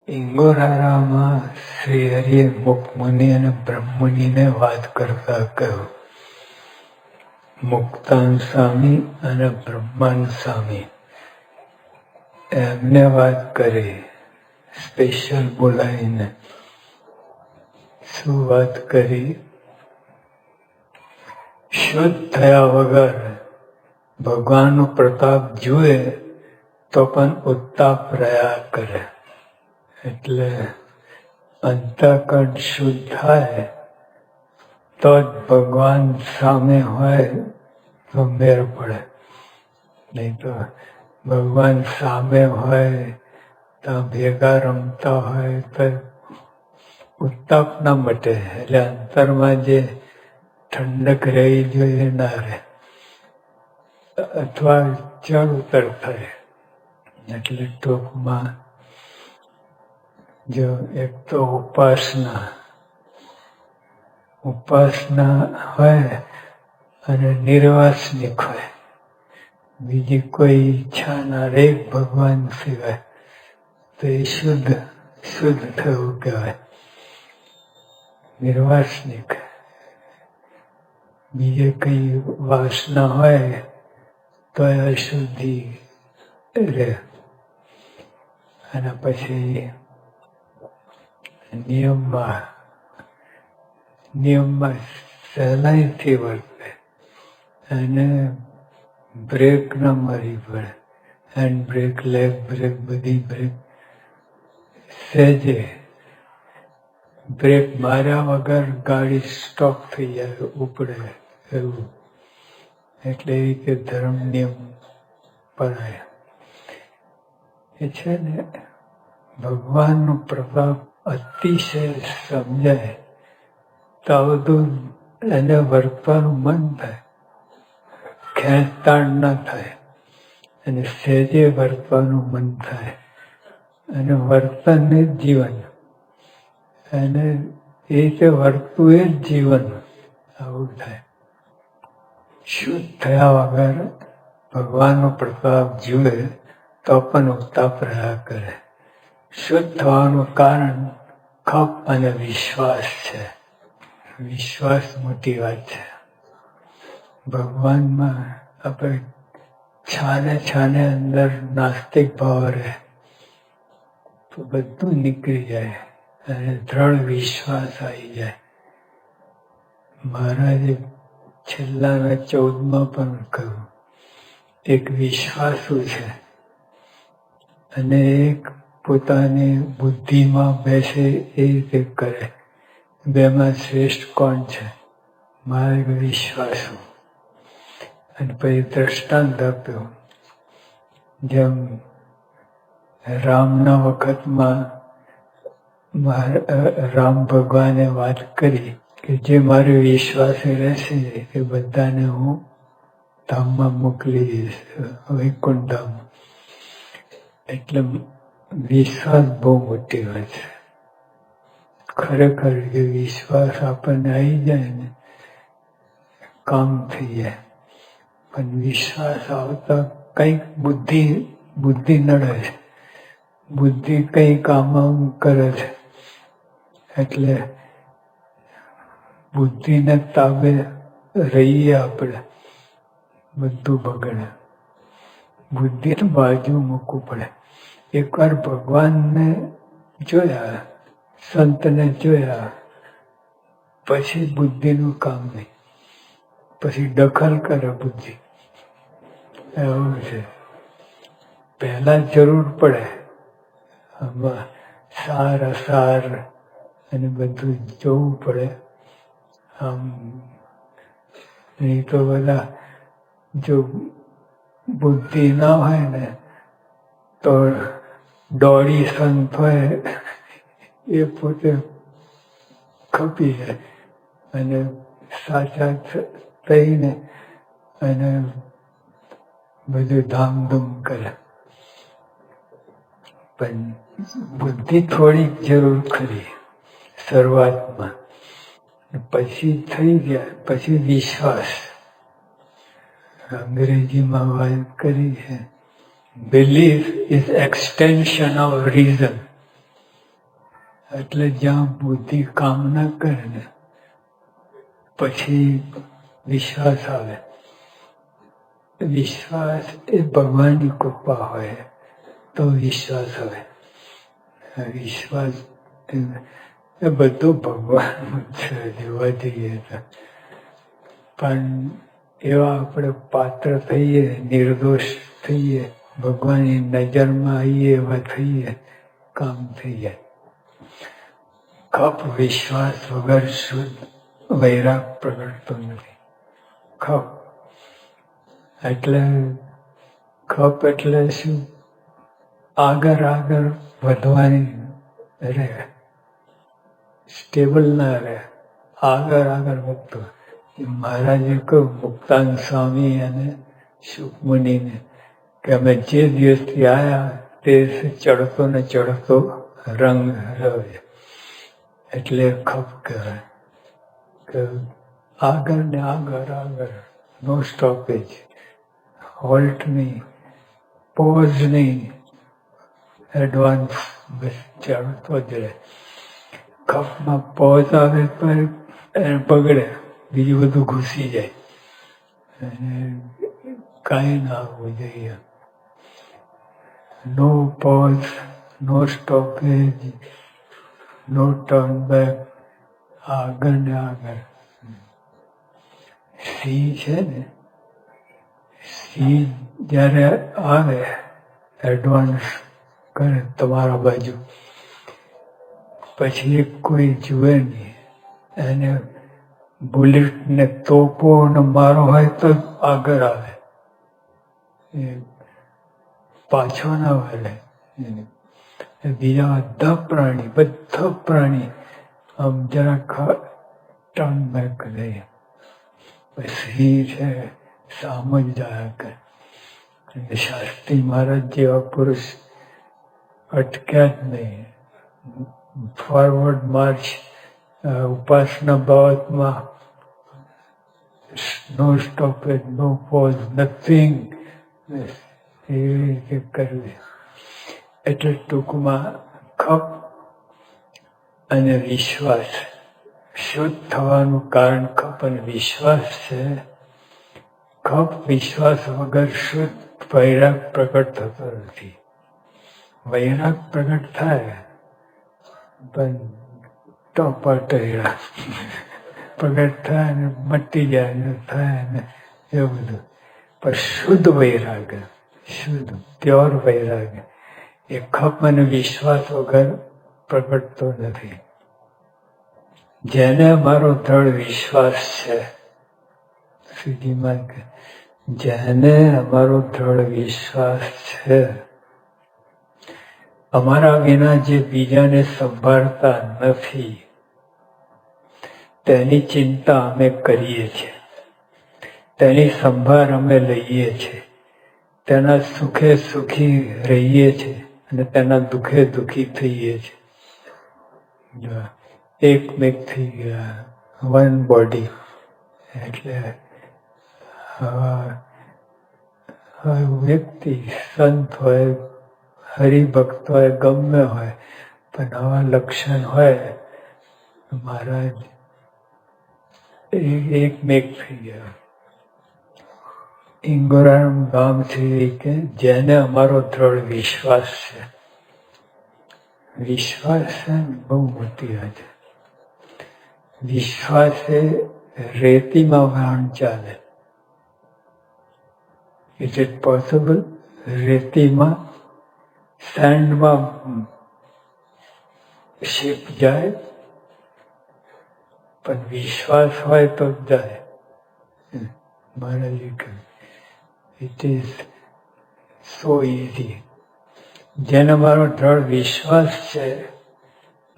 ઇંગોરારામાં શ્રી હરિએ મુક્તમુનિ અને બ્રહ્મમુનિને વાત કરતા કહ્યું, મુક્તાન સ્વામી અને બ્રહ્માન સ્વામી એમને વાત કરી, સ્પેશિયલ બોલાવીને. શું વાત કરી? શુદ્ધ થયા વગર ભગવાનનો પ્રતાપ જુએ તો પણ ઉત્તાપ રહ્યા કરે. એટલે અંતઃકરણ શુદ્ધ થાય તો જ ભગવાન સામે હોય તો મેર પડે. નહીં તો ભગવાન સામે હોય તો ભેગા રમતા હોય તો ઉત્તાપ ના મટે. એટલે અંતરમાં જે ઠંડક રહી જોઈએ ના રહે, અથવા ચડ ઉતર થાય. એટલે ટૂંકમાં જો એક તો ઉપાસના હોય અને નિર્વાસનિક હોય, બીજી કોઈ ઈચ્છા ના રહે ભગવાન સિવાય, તો એ શુદ્ધ થયું કહેવાય. નિર્વાસનિક. બીજે કઈ વાસના હોય તો એ અશુદ્ધિ રહે. અને પછી નિયમમાં સહેલાઈથી વર્તે અને બ્રેક ના મારી પડે. હેન્ડ બ્રેક, લેગ બ્રેક, બધી બ્રેક સહેજે. બ્રેક માર્યા વગર ગાડી સ્ટોપ થઈ જાય, ઉપડે એવું. એટલે એ રીતે ધર્મ નિયમ પડાય. એ છે ને, ભગવાનનો પ્રતાપ અતિશય સમજાય તો બધું એને વર્તવાનું મન થાય, ખેંચતાણ ના થાય. અને સહેજે વર્તવાનું મન થાય. અને વર્તન એ જ જીવન. અને એ રીતે વર્તવું એ જ જીવન. આવું થાય. શુદ્ધ થયા વગર ભગવાનનો પ્રતાપ જુએ તો પણ ઉત્તાપ રહ્યા કરે. શુદ્ધ થવાનું કારણ ખપ અને વિશ્વાસ છે. વિશ્વાસ મોટી વાત છે. ભગવાનમાં આપણે છાને અંદર નાસ્તિક ભાવ રહે તો બધું નીકળી જાય અને દ્રઢ વિશ્વાસ આવી જાય. મહારાજે છેલ્લાના 14માં પણ કહ્યું, એક વિશ્વાસુ છે અને એક પોતાની બુદ્ધિમાં બેસે એ રીતે કરે. બેમાં શ્રેષ્ઠ કોણ છે? મારે વિશ્વાસુ. અને પછી દ્રષ્ટાંત આપ્યું, જેમ રામના વખતમાં રામ ભગવાને વાત કરી કે જે મારે વિશ્વાસે રહેશે એ બધાને હું ધામમાં મોકલી દઈશ, વૈકુંઠ ધામ. એટલે વિશ્વાસ બહુ મોટી વાત છે. ખરેખર જે વિશ્વાસ આપણને આવી જાય ને, કામ થઈ જાય. પણ વિશ્વાસ આવતા કંઈક બુદ્ધિ નડે છે. બુદ્ધિ કઈ કામ કરે છે. એટલે બુદ્ધિને તાબે રહીએ આપણે, બધું બગડે. બુદ્ધિ બાજુ મૂકવું પડે. એકવાર ભગવાનને જોયા, સંતને જોયા, પછી બુદ્ધિનું કામ નહીં. પછી દખલ કરે બુદ્ધિ. એવું છે. પહેલા જરૂર પડે આમાં સાર અસાર અને બધું જોવું પડે. આમ નહીં તો બધા જો બુદ્ધિ ના હોય ને તો દોડી સંત હોય એ પોતે ખપી જાય અને સાચા થઈને અને બધું ધામધૂમ કરે. પણ બુદ્ધિ થોડી જરૂર ખરી શરૂઆતમાં. પછી થઈ ગયા પછી વિશ્વાસ. અંગ્રેજીમાં વાત કરી છે, belief is extension of reason. એટલે જ્યાં બુદ્ધિ કામ ના કરે ને પછી વિશ્વાસ આવે. વિશ્વાસ એ ભગવાનની કૃપા હોય તો વિશ્વાસ આવે. વિશ્વાસ એ બધું ભગવાનનું છે જોવા જઈએ તો. પણ એવા આપણે પાત્ર થઈએ, નિર્દોષ થઈએ, ભગવાનની નજરમાં આવીએ એવા થઈએ, કામ થઈ જાય. ખપ વિશ્વાસ વગર શુદ્ધ વૈરાગ પ્રગટતો નથી. ખપ એટલે શું? આગળ વધવાની રહે, સ્ટેબલ ના રહે, આગળ વધતો. મહારાજે કહ્યું મુક્તાન સ્વામી અને સુખમુનિને કે અમે જે દિવસથી આવ્યા તે ચડતો ને ચડતો રંગ રવે. એટલે ખપ કહેવાય કે આગળ ને આગળ, નો સ્ટોપેજ, હોલ્ટ નહીં, પોઝ નહીં, એડવાન્સ, બસ ચાલતો જ રહે. ખપમાં પોઝ આવે પણ બગડે, બીજું બધું ઘૂસી જાય અને કાંઈ ના આવવું જોઈએ. નો પોઝ, નો સ્ટોપેજ, નો ટર્ન બેક, આગળ ને આગળ. સિંહ છે ને, સિંહ જ્યારે આવે એડવાન્સ કરે તમારા બાજુ, પછી કોઈ જુએ નહીં. એને બુલેટ ને તોપો ને મારો હોય તો આગળ આવે, પાછો ના વળે. બીજા બધા પ્રાણી આમ જરાક ટર્ન બેક લે. પછી છે સામ જ જાય કરે. શાસ્ત્રી મહારાજ જેવા પુરુષ અટક્યા જ નહીં. ફોરવર્ડ માર્ચ ઉપાસના બાબતમાં નો સ્ટોપેજ, નો પોઝ, નથિંગ, એવી રીતે કરવી. એટલે ટૂંકમાં ખપ અને વિશ્વાસ. શુદ્ધ થવાનું કારણ ખપ અને વિશ્વાસ છે. ખપ વિશ્વાસ વગર શુદ્ધ વૈરાગ પ્રગટ થતો નથી. વૈરાગ પ્રગટ થાય પણ ટોપાટૈરા પ્રગટ થાય ને મટી જાય ને થાય ને એવું બધું. પણ શુદ્ધ વૈરાગ, શુદ્ધ પ્યોર વૈરાગ એ ખપ અને વિશ્વાસ વગર પ્રગટતો નથી. જેને અમારો દ્રઢ વિશ્વાસ છે, જેને અમારો દ્રઢ વિશ્વાસ છે, અમારા વિના જે બીજાને સંભાળતા નથી તેની ચિંતા અમે કરીએ છીએ, તેની સંભાળ અમે લઈએ છીએ, તેના સુખે સુખી રહીએ છીએ અને તેના દુઃખે દુઃખી થઈએ છીએ. એકમેક થઈ ગયા, વન બોડી. એટલે વ્યક્તિ સંત હોય, હરિભક્ત હોય, ગમે હોય, પણ આવા લક્ષણ હોય મહારાજ એકમેક થઈ ગયા. ઇંગોરામ ગામ છે કે જેને અમારો દ્રઢ વિશ્વાસ છે. વિશ્વાસ છે બહુ મોટી વાત. વિશ્વાસે રેતીમાં વાહન ચાલે. Is it possible? રેતીમાં, સેન્ડમાં શિપ જાય, પણ વિશ્વાસ હોય તો જાય. મહારાજે કહ્યું ઇટ ઇઝ સો ઇઝી. જેને મારો દ્રઢ વિશ્વાસ છે,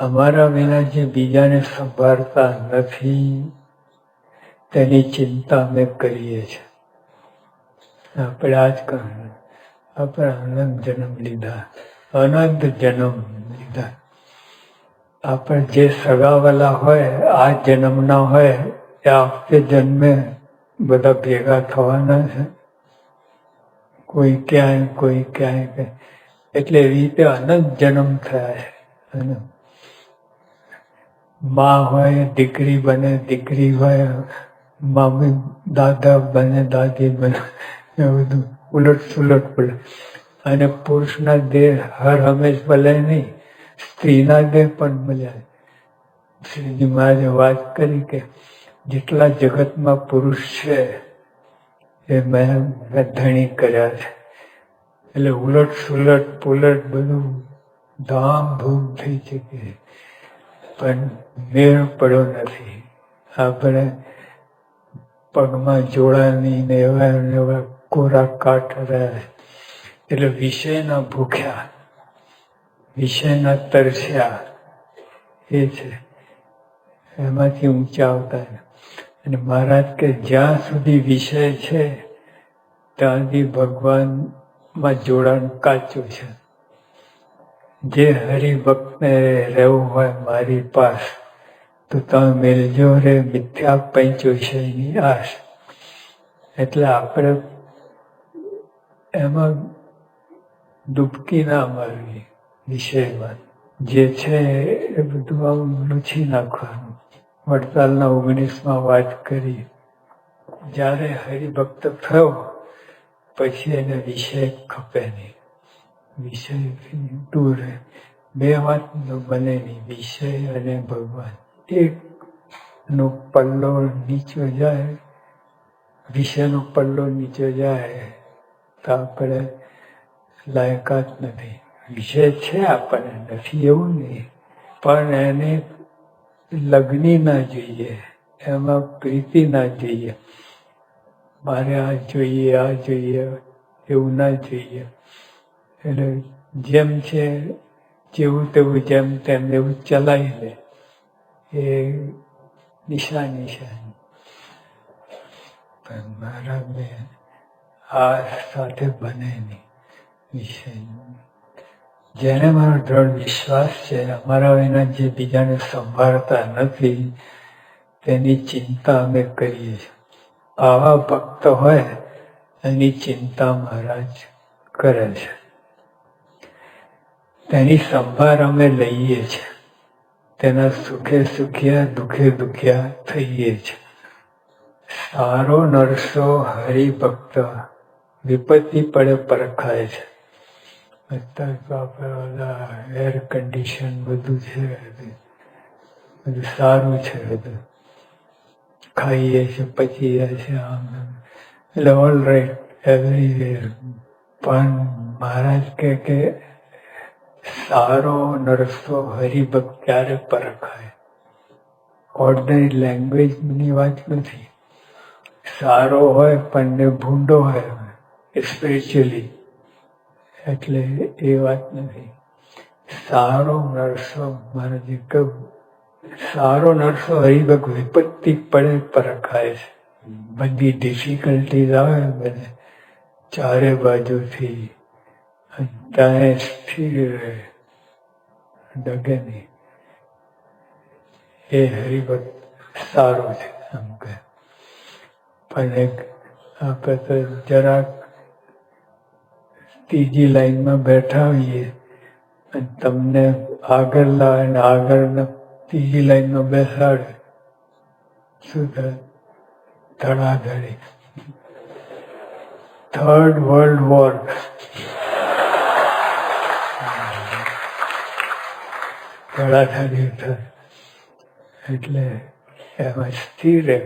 અમારા વિના જે બીજાને સંભાળતા નથી તેની ચિંતા અમે કરીએ છીએ. આપણે આજ કહ્યું, આપણે અનંત જન્મ લીધા, અનંત જન્મ લીધા. આપણે જે સગાવાલા હોય, આ જન્મના હોય, એ આવતે જન્મે બધા ભેગા થવાના છે. કોઈ ક્યાંય. એટલે એવી રીતે અનંત જન્મ થયા છે. માં હોય દીકરી બને, દીકરી હોય મામી દાદા બને, દાદી બને, એ બધું ઉલટ સુલટ પડે. અને પુરુષના દેહ હર હંમેશ ભલે નહીં, સ્ત્રીના દેહ પણ મળ્યા. શ્રીજી મહારાજે વાત કરી કે જેટલા જગતમાં પુરુષ છે એ મેં ધણી કર્યા છે. એટલે ઉલટ સુલટ પુલટ બધું ધામ ધૂમ થઈ શકે, પણ મેળ પડ્યો નથી. આપણે પગમાં જોડાની ને એવા કોરા કાટ રહ્યા, એટલે વિષયના ભૂખ્યા, વિષયના તરસ્યા, એ છે એમાંથી ઊંચા આવતા. અને મહારાજ કે જ્યાં સુધી વિષય છે ત્યાં સુધી ભગવાનમાં જોડાણ કાચું છે. જે હરિભક્તને રહેવું હોય મારી પાસ તો તમે મેલજો રે મિથ્યા પંચોષયની આશ. એટલે આપણે એમાં ડૂબકી ના મારવી. વિષયમાં જે છે એ બધું આમ લૂછી નાખવાનું. વડતાલના 19માં વાત કરી, જ્યારે હરિભક્ત થયો પછી એને વિષય ખપે નહીં, વિષયથી દૂર રહે. બે વાત બને નહીં, વિષય અને ભગવાન. એકનો પલ્લો નીચો જાય, વિષયનો પલ્લો નીચો જાય તો આપણે લાયકાત નથી. વિષય છે આપણને, નથી એવું નહીં, પણ એને લગ્ની ના જોઈએ, એમાં પ્રીતિ ના જોઈએ. મારે આ જોઈએ, આ જોઈએ એવું ના જોઈએ. એટલે જેમ છે જેવું તેવું જેમ તેમ એવું ચલાવી લે, એ નિશાની છે. પણ મહારાજને આ સાથે બને નહીં વિષય. જેને મારો દ્રઢ વિશ્વાસ છે અમારા વિના જે બીજાને સંભાળતા નથી તેની ચિંતા અમે કરીએ છીએ. આવા ભક્ત હોય એની ચિંતા મહારાજ કરે છે, તેની સંભાળ અમે લઈએ છીએ, તેના સુખે સુખિયા દુઃખે દુખિયા થઈએ છીએ. સારો નરસો હરિભક્ત વિપત્તિ પડે પરખાય છે. અત્યારે તો આપણે એર કન્ડિશન બધું છે, બધું સારું છે, બધું ખાઈએ છીએ, પચી જાય છે, આમ એટલે ઓલ રાઈટ એવરીવેર. પણ મહારાજ કે સારો નરસો હરિભક્ત ક્યારે પરખાય? ઓર્ડિનરી લેંગ્વેજની વાત નથી. સારો હોય પણ ભૂંડો હોય સ્પિરિચ્યુઅલી, એટલે એ વાત નથી. સારો નરસો મહારાજે કહ્યું, સારો નરસો હરિભક્ત વિપત્તિ પડે પરખાય છે. બધી ડિફિકલ્ટીઝ આવે બને ચારે બાજુથી, ત્યાં સ્થિર રહે, ડગે નહીં. એ હરિભક્ત સારો છે એમ કહે. પણ એક આપણે તો જરાક ત્રીજી લાઈનમાં બેઠા હોઈએ અને તમને આગળ લાવે ને આગળ ત્રીજી લાઈનમાં બેસાડે, શું થાય? ધડાધડી. Third world war. ધડાધડી થાય. એટલે એમાં સ્થિર રહે,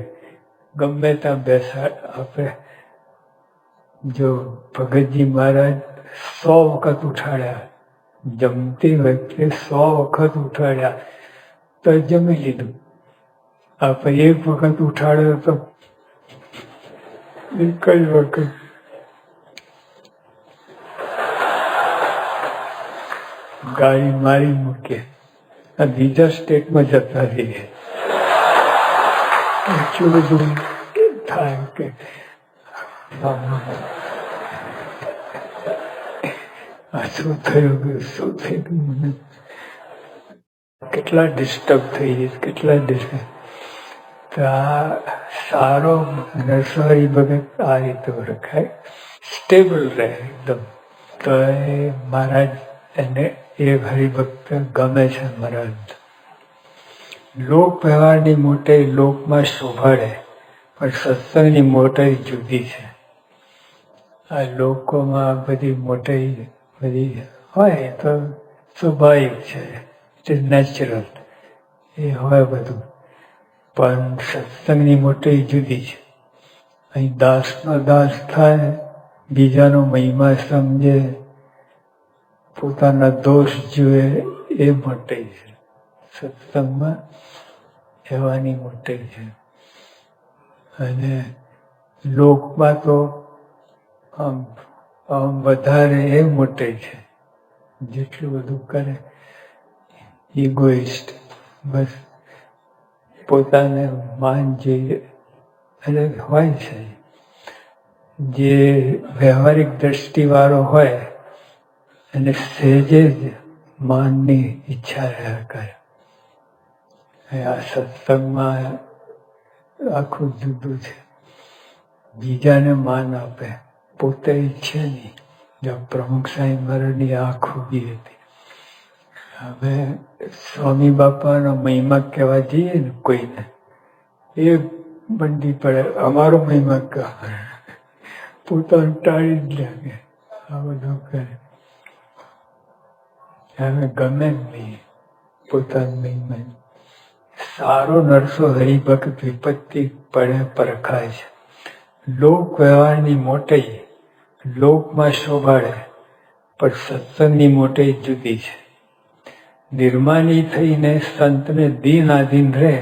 ગમે ત્યાં બેસાડ. આપણે જો ભગતજી મહારાજ 100 વખત ઉઠાડ્યા, જમતી વખતે 100 વખત ઉઠાડ્યા તો જમી લીધું. આપણે એક વખત ઉઠાડ્યો તો એક જ વખત ગાડી મારી મૂકીએ, બીજા સ્ટેટમાં જતા રહીએ. એટલું બધું થાય કે આ શું થયું, શું થઈ ગયું, મને કેટલા ડિસ્ટર્બ થઈ જશે, કેટલા ડિસ્ટર્બ. તો આ સારો નરસરી ભગત આ રીતે રખાય, સ્ટેબલ રહે એકદમ. તો એ મહારાજ એને એ હરિભક્ત ગમે છે મહારાજ. લોક વ્યવહારની મોટાઈ લોકમાં શોભાડે, પણ સત્સંગની મોટાઈ જુદી છે. આ લોકોમાં બધી મોટાઈ બધી હોય તો સ્વાભાવિક છે, ઇટ ઇઝ નેચરલ, એ હોય બધું. પણ સત્સંગની મોટાઈ જુદી છે. અહીં દાસનો દાસ થાય, બીજાનો મહિમા સમજે, પોતાના દોષ જુએ, એ મોટાઈ છે. સત્સંગમાં એવાની મોટાઈ છે. અને લોકમાં તો આમ વધારે એ મોટાઈ છે. જેટલું બધું કરે ઇગોઇસ્ટ, બસ પોતાને માન જોઈએ અને હોય છે. જે વ્યવહારિક દ્રષ્ટિવાળો હોય અને સહેજે જ માનની ઈચ્છા રહ્યા કરે. આ સત્સંગમાં આખું જુદું છે. બીજાને માન આપે, પોતે ઈચ્છે નહીં. જો પ્રમુખ સાહેબ મહારાજની આ ખૂબી હતી. હવે સ્વામી બાપાનો મહિમા કહેવા જઈએ ને કોઈને, એ બંધી પડે, અમારો મહિમા કહેવા, પોતાનું ટાળી જ લાગે, આ બધું કરે. હવે ગમે જ નહીં પોતાનું મહિમા. સારો નરસો હરિભક્ત વિપત્તિ પડે પરખાય છે. લોક વ્યવહારની મોટાઈ લોકમાં શોભાડે, પણ સત્સંગની મોટાઈ જુદી છે. નિર્માની થઈને સંતને દીન આધીન રહે,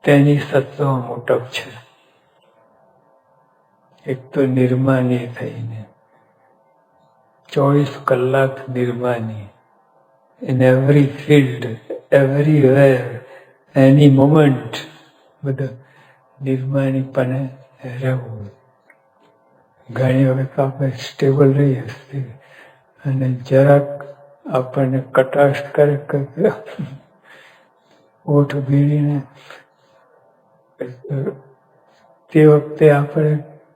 તેની સત્સંગ મોટપ છે. એક તો નિર્માની થઈને 24 કલાક નિર્માની, in every field, everywhere, any moment, બધા નિર્માનીપણે રહેવું. ઘણી વખત આપણે સ્ટેબલ રહીએ અને જરાક આપણને કટાક્ષ કરે, ઓઠ ભીડીને, તે વખતે આપણે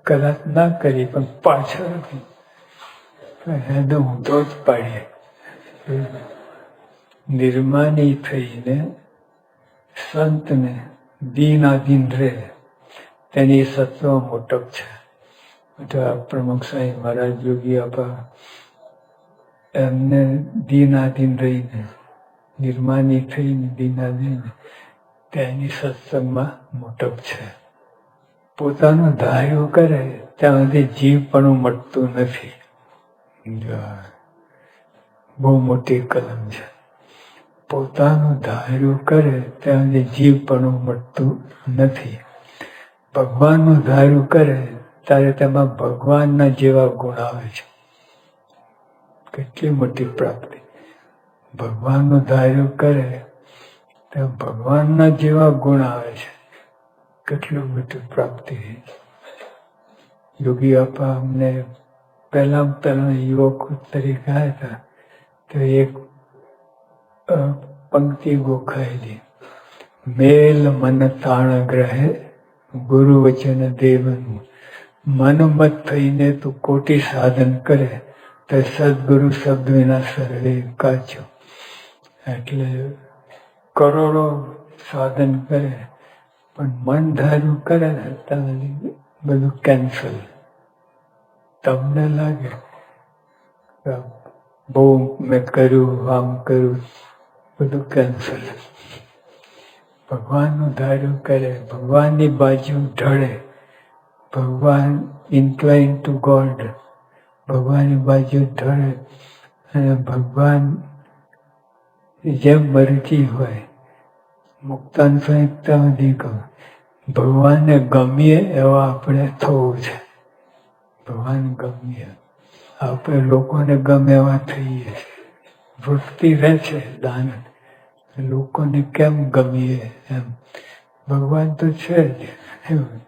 કદાચ ના કરીએ, પણ પાછળથી હેદો ઊંધો જ પાડીએ. નિર્માની થઈને સંતને દીનાધીન રહે, તેની સત્વ મોટપ છે. પ્રમુખ સાહેબ મહારાજ યોગી આપા એમને દીનાધીન રહીને, નિર્માની થઈને દીનાધીન, તેની સત્સંગમાં મોટપ છે. પોતાનું ધાર્યું કરે ત્યાં સુધી જીવપણું મળતું નથી. બહુ મોટી કલમ છે. પોતાનું ધાર્યું કરે ત્યાં સુધી જીવપણું મળતું નથી. ભગવાનનું ધાર્યું કરે ત્યારે તેમાં ભગવાનના જેવા ગુણ આવે છે. કેટલી મોટી પ્રાપ્તિ! ભગવાનનું ધાર્યું કરે ત્યાં ભગવાનના જેવા ગુણ આવે છે. કેટલું મોટી પ્રાપ્તિ! યોગી આપા અમને પહેલા યુવક તરીકે આવ્યા હતા તો એક પંક્તિ ગોખાયેલી, મેલ મન તાણ ગ્રહે ગુરુ વચન દેવનું, મન મત થઈને તું કોટી સાધન કરે તો સદગુરુ શબ્દ વિના સર્વે કાચો. એટલે કરોડો સાધન કરે પણ મન ધાર્યું કરે ને ત્યાં બધું કેન્સલ. તમને લાગે બહુ મેં કર્યું, આમ કર્યું, બધું કેન્સલ. ભગવાનનું ધાર્યું કરે, ભગવાનની બાજુ ઢળે, ભગવાન ઇન્ક્લાઇન ટુ ગોડ, ભગવાનની બાજુ ઢળે અને ભગવાન જેમ મરજી હોય. મુક્તાન સંહિતામાંથી કહું, ભગવાનને ગમીએ એવા આપણે થવું છે. ભગવાન ગમીએ, આપણે લોકોને ગમે એવા થઈએ. વૃત્તિ રહે છે દાન, લોકોને કેમ ગમીએ એમ. ભગવાન તો છે જ એવું.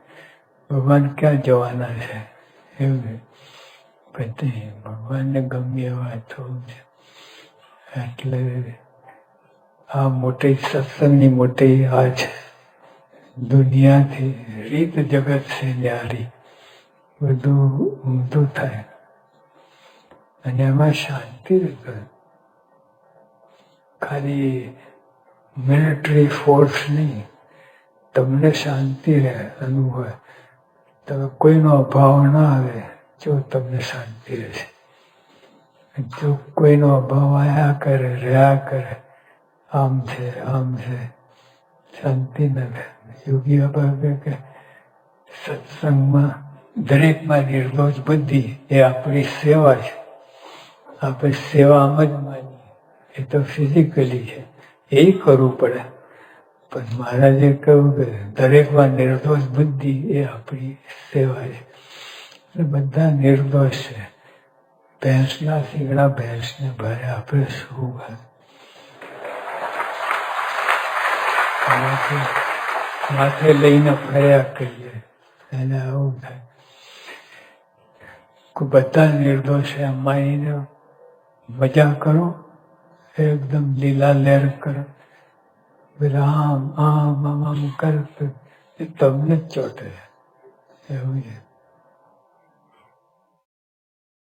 ભગવાન ક્યાં જવાના છે એવું. પછી ભગવાનને ગમે એવા થવું છે. એટલે આ મોટી સત્સંગની મોટી આ છે. દુનિયાથી રીત જગત છે ન્યારી, બધું ઊંધું થાય અને એમાં શાંતિ રહે. ખાલી મિલિટરી ફોર્સ નહીં, તમને શાંતિ રહે અનુભવ. તમે કોઈનો અભાવ ના આવે જો તમને શાંતિ રહેશે. જો કોઈનો અભાવ આયા કરે રહ્યા કરે, આમ છે શાંતિ ન રહે. યોગી બાબા કે સત્સંગમાં દરેકમાં નિર્દોષ બુદ્ધિ એ આપણી સેવા છે. આપણે સેવામાં જ માનીએ, એ તો ફિઝિકલી છે, એ કરવું પડે. પણ મહારાજે કહ્યું કે દરેકમાં નિર્દોષ બુદ્ધિ એ આપણી સેવા છે. એટલે બધા નિર્દોષ છે. ભેંસના શીંગડા ભેંસને ભરે, આપણે શું માથે લઈને ફર્યા કરીએ, એને આવું થાય. બધા નિર્દોષ એમ માનીને મજા કરો, એકદમ લીલા લહેર કરો, બધા આમ આમ આમ આમ કરે, તમને જ ચોટે એવું છે.